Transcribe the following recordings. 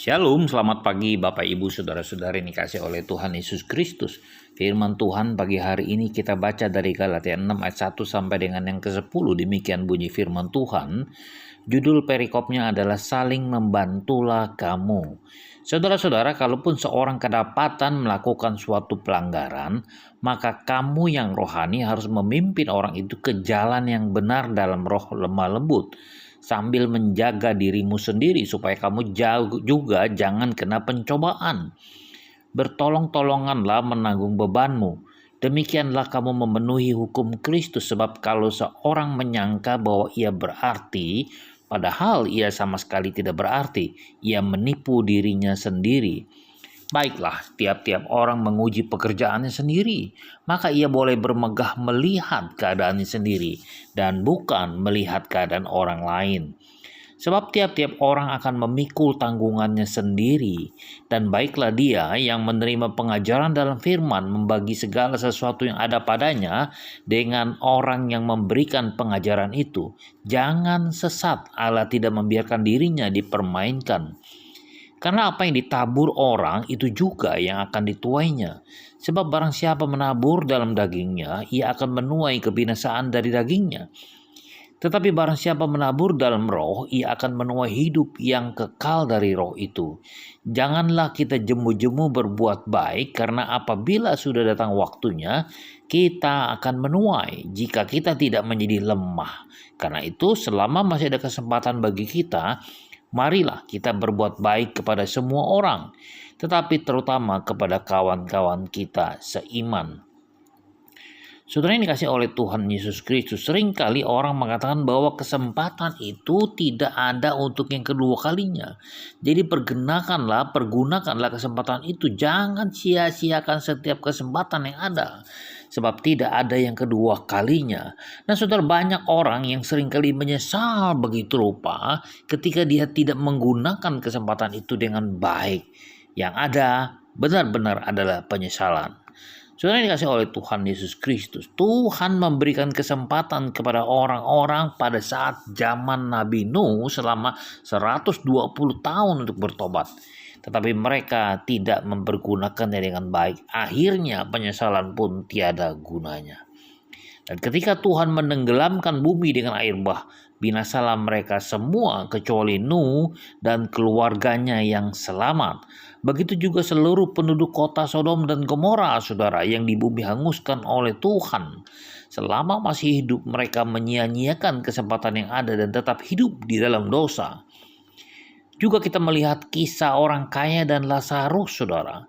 Shalom, selamat pagi Bapak Ibu Saudara-saudari yang dikasihi oleh Tuhan Yesus Kristus. Firman Tuhan pagi hari ini kita baca dari Galatia 6 ayat 1 sampai dengan yang ke-10. Demikian bunyi firman Tuhan. Judul perikopnya adalah saling membantulah kamu. Saudara-saudara, kalaupun seorang kedapatan melakukan suatu pelanggaran, maka kamu yang rohani harus memimpin orang itu ke jalan yang benar dalam roh lemah lembut, sambil menjaga dirimu sendiri supaya kamu juga jangan kena pencobaan. Bertolong-tolonganlah menanggung bebanmu. Demikianlah kamu memenuhi hukum Kristus, sebab kalau seorang menyangka bahwa ia berarti, padahal ia sama sekali tidak berarti, ia menipu dirinya sendiri. Baiklah, tiap-tiap orang menguji pekerjaannya sendiri, maka ia boleh bermegah melihat keadaannya sendiri dan bukan melihat keadaan orang lain. Sebab tiap-tiap orang akan memikul tanggungannya sendiri, dan baiklah dia yang menerima pengajaran dalam firman membagi segala sesuatu yang ada padanya dengan orang yang memberikan pengajaran itu. Jangan sesat, Allah tidak membiarkan dirinya dipermainkan. Karena apa yang ditabur orang itu juga yang akan dituainya. Sebab barang siapa menabur dalam dagingnya, ia akan menuai kebinasaan dari dagingnya. Tetapi barang siapa menabur dalam roh, ia akan menuai hidup yang kekal dari roh itu. Janganlah kita jemu-jemu berbuat baik, karena apabila sudah datang waktunya, kita akan menuai jika kita tidak menjadi lemah. Karena itu, selama masih ada kesempatan bagi kita, marilah kita berbuat baik kepada semua orang, tetapi terutama kepada kawan-kawan kita seiman. Saudara yang dikasihi oleh Tuhan Yesus Kristus, seringkali orang mengatakan bahwa kesempatan itu tidak ada untuk yang kedua kalinya. Jadi pergunakanlah kesempatan itu. Jangan sia-siakan setiap kesempatan yang ada, sebab tidak ada yang kedua kalinya. Nah, saudara, banyak orang yang seringkali menyesal begitu rupa ketika dia tidak menggunakan kesempatan itu dengan baik. Yang ada benar-benar adalah penyesalan. Saudara yang dikasihi oleh Tuhan Yesus Kristus, Tuhan memberikan kesempatan kepada orang-orang pada saat zaman Nabi Nuh selama 120 tahun untuk bertobat. Tetapi mereka tidak mempergunakannya dengan baik. Akhirnya penyesalan pun tiada gunanya. Dan ketika Tuhan menenggelamkan bumi dengan air bah, binasalah mereka semua kecuali Nuh dan keluarganya yang selamat. Begitu juga seluruh penduduk kota Sodom dan Gomora, saudara, yang di bumi hanguskan oleh Tuhan. Selama masih hidup, mereka menyia-nyiakan kesempatan yang ada dan tetap hidup di dalam dosa. Juga kita melihat kisah orang kaya dan Lazarus, saudara.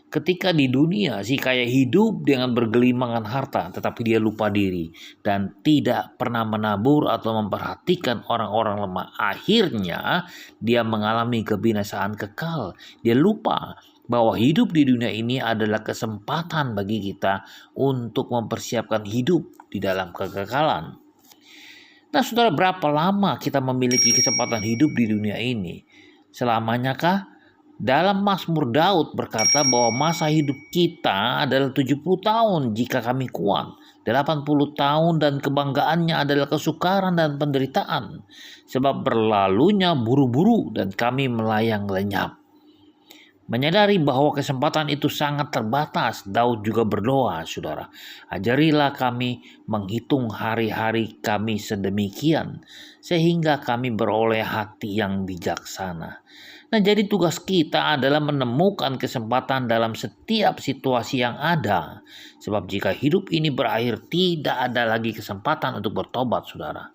Ketika di dunia si kaya hidup dengan bergelimangan harta, tetapi dia lupa diri dan tidak pernah menabur atau memperhatikan orang-orang lemah. Akhirnya dia mengalami kebinasaan kekal. Dia lupa bahwa hidup di dunia ini adalah kesempatan bagi kita untuk mempersiapkan hidup di dalam kekekalan. Nah, saudara, berapa lama kita memiliki kesempatan hidup di dunia ini? Selamanya kah? Dalam Mazmur Daud berkata bahwa masa hidup kita adalah 70 tahun jika kami kuat, 80 tahun dan kebanggaannya adalah kesukaran dan penderitaan, sebab berlalunya buru-buru dan kami melayang lenyap. Menyadari bahwa kesempatan itu sangat terbatas, Daud juga berdoa, saudara, ajarilah kami menghitung hari-hari kami sedemikian, sehingga kami beroleh hati yang bijaksana. Nah, jadi tugas kita adalah menemukan kesempatan dalam setiap situasi yang ada. Sebab jika hidup ini berakhir, tidak ada lagi kesempatan untuk bertobat, saudara.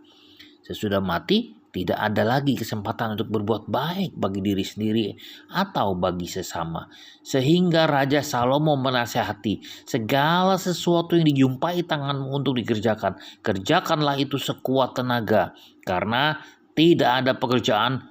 Sesudah mati, tidak ada lagi kesempatan untuk berbuat baik bagi diri sendiri atau bagi sesama. Sehingga Raja Salomo menasihati, segala sesuatu yang dijumpai tanganmu untuk dikerjakan, kerjakanlah itu sekuat tenaga. Karena tidak ada pekerjaan,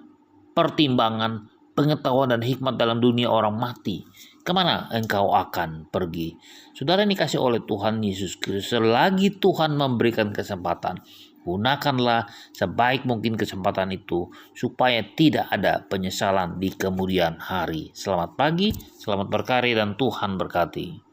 pertimbangan, pengetahuan dan hikmat dalam dunia orang mati. Kemana engkau akan pergi? Saudara yang dikasihi oleh Tuhan Yesus Kristus, selagi Tuhan memberikan kesempatan, gunakanlah sebaik mungkin kesempatan itu supaya tidak ada penyesalan di kemudian hari. Selamat pagi, selamat berkarya dan Tuhan berkati.